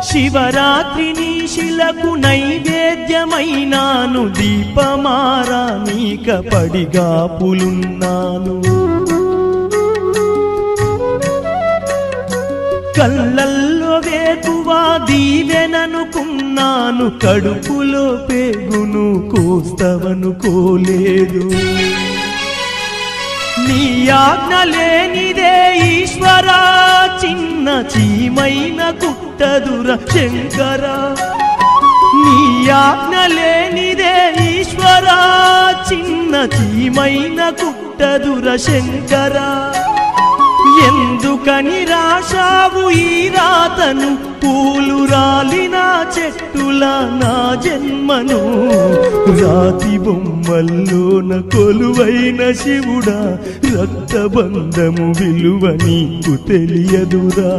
శివరాత్రిని శిలకు నైవేద్యమైనాను, దీపమారానీక పడిగాపులున్నాను. కళ్ళల్లో వేకువా దీవెననుకున్నాను, కడుపులో పేగును కోస్తవనుకోలేదు. నీ ఆజ్ఞ లేనిదే ఈశ్వరా, చిన్న చీమైన కుట్టదుర శంకరా. నీ ఆజ్ఞ లేనిదే ఈశ్వరా, చిన్న చీమైన కుట్టదుర శంకరా. ఎందుకని రాశావు ఈ రాతను, పూలు రాలిన చెట్టుల నా జన్మను. రాతి బొమ్మల్లోన కొలువైన శివుడా, రక్తబంధము విలువ నీకు తెలియదురా.